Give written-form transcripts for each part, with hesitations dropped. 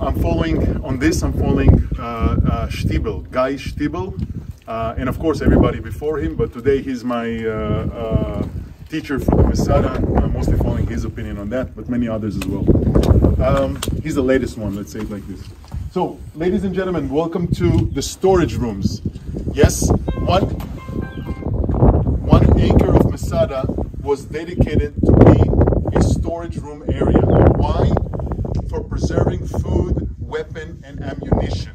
I'm following on this. I'm following Stiebel, Guy Stiebel, and of course everybody before him. But today he's my teacher for the Masada. I'm mostly following his opinion on that, but many others as well. He's the latest one. Let's say it like this. So, ladies and gentlemen, welcome to the storage rooms. Yes, one acre of Masada was dedicated to be a storage room area. Why? For preserving food, weapon, and ammunition.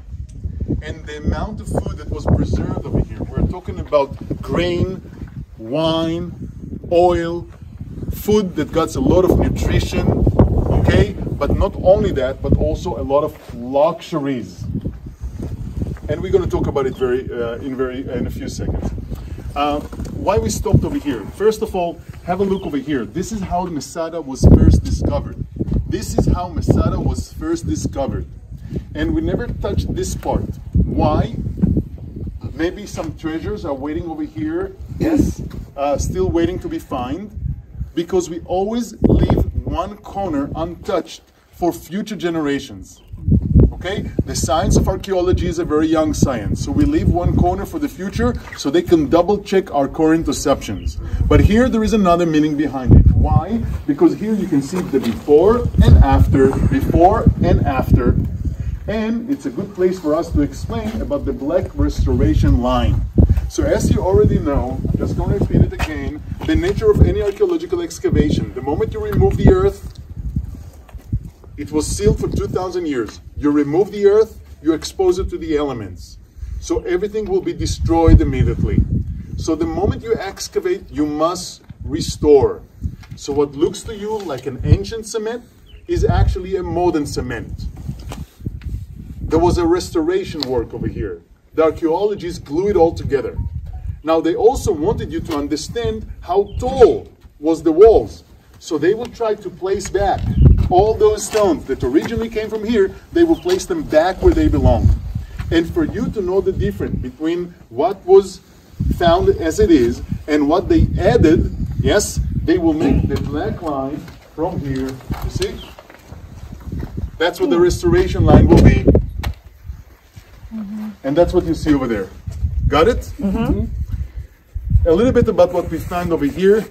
And the amount of food that was preserved over here, we're talking about grain, wine, oil, food that got a lot of nutrition, okay? But not only that, but also a lot of luxuries. And we're going to talk about it in a few seconds. Why we stopped over here? First of all, have a look over here. This is how Masada was first discovered. This is how Masada was first discovered. And we never touched this part. Why? Maybe some treasures are waiting over here. Yes, still waiting to be found. Because we always leave one corner untouched for future generations. Okay? The science of archaeology is a very young science. So we leave one corner for the future so they can double check our current assumptions. But here there is another meaning behind it. Why? Because here you can see the before and after, before and after. And it's a good place for us to explain about the Black Restoration line. So as you already know, I'm just going to repeat it again, the nature of any archaeological excavation, the moment you remove the earth, it was sealed for 2,000 years. You remove the earth, you expose it to the elements. So everything will be destroyed immediately. So the moment you excavate, you must restore. So what looks to you like an ancient cement is actually a modern cement. There was a restoration work over here. The archaeologists glue it all together. Now they also wanted you to understand how tall was the walls. So they will try to place back all those stones that originally came from here, they will place them back where they belong. And for you to know the difference between what was found as it is and what they added, yes, they will make the black line from here, you see? That's what the restoration line will be. And that's what you see over there. Got it? A little bit about what we found over here.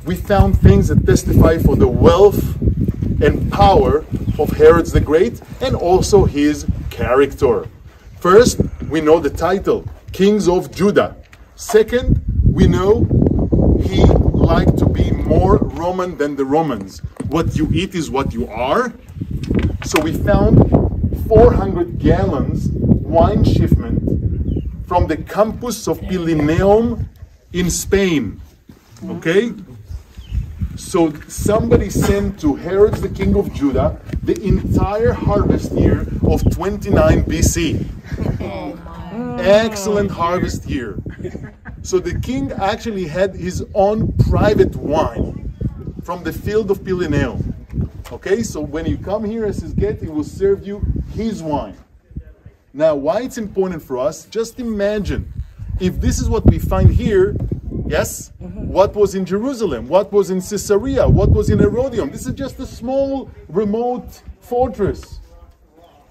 We found things that testify for the wealth and power of Herod the Great and also his character. First, we know the title, Kings of Judah. Second, we know he liked to be more Roman than the Romans. What you eat is what you are. So we found 400 gallons wine shipment from the campus of Pilineum in Spain. Okay? So somebody sent to Herod the king of Judah the entire harvest year of 29 BC. Excellent harvest year. So the king actually had his own private wine from the field of Pilineum. Okay, so when you come here as his guest, he will serve you his wine. Now, why it's important for us, just imagine if this is what we find here, yes, what was in Jerusalem, what was in Caesarea, what was in Herodium. This is just a small, remote fortress.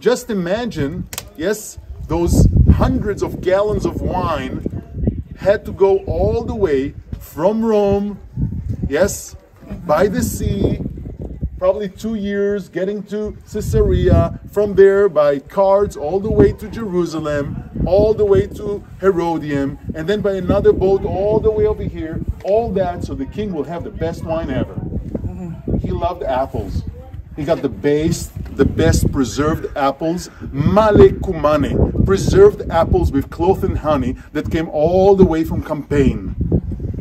Just imagine, yes, those hundreds of gallons of wine had to go all the way from Rome, yes, by the sea, probably 2 years, getting to Caesarea, from there by carts all the way to Jerusalem, all the way to Herodium, and then by another boat all the way over here, all that so the king will have the best wine ever. He loved apples. He got the best preserved apples, male kumane, preserved apples with cloth and honey that came all the way from Campaign.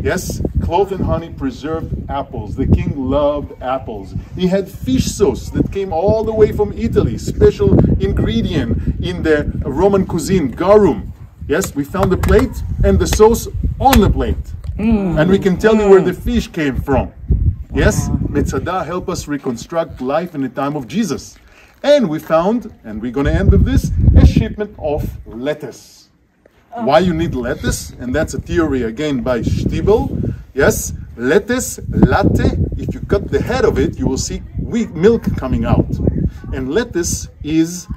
Yes, cloth and honey, preserved apples. The king loved apples. He had fish sauce that came all the way from Italy, special ingredient in the Roman cuisine, garum. Yes, we found the plate and the sauce on the plate. And we can tell you where the fish came from. Yes, Metzada helped us reconstruct life in the time of Jesus. And we found, and we're going to end with this, a shipment of lettuce. Why you need lettuce? And that's a theory again by Stiebel. Yes, lettuce, latte, if you cut the head of it, you will see milk coming out. And lettuce is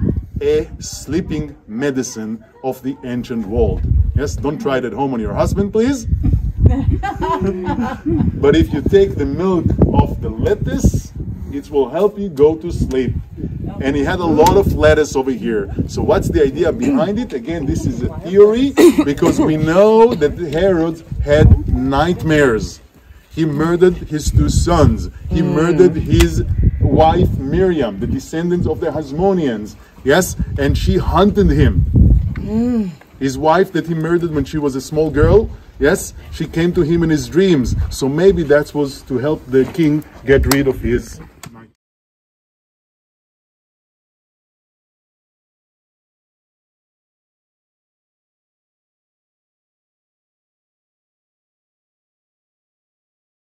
a sleeping medicine of the ancient world. Yes, don't try it at home on your husband, please. But if you take the milk of the lettuce, it will help you go to sleep. And he had a lot of lettuce over here. So what's the idea behind it? Again, this is a theory, because we know that Herod had nightmares. He murdered his 2 sons. He murdered his wife Miriam, the descendants of the Hasmoneans. Yes, and she hunted him. His wife that he murdered when she was a small girl, yes, she came to him in his dreams. So maybe that was to help the king get rid of his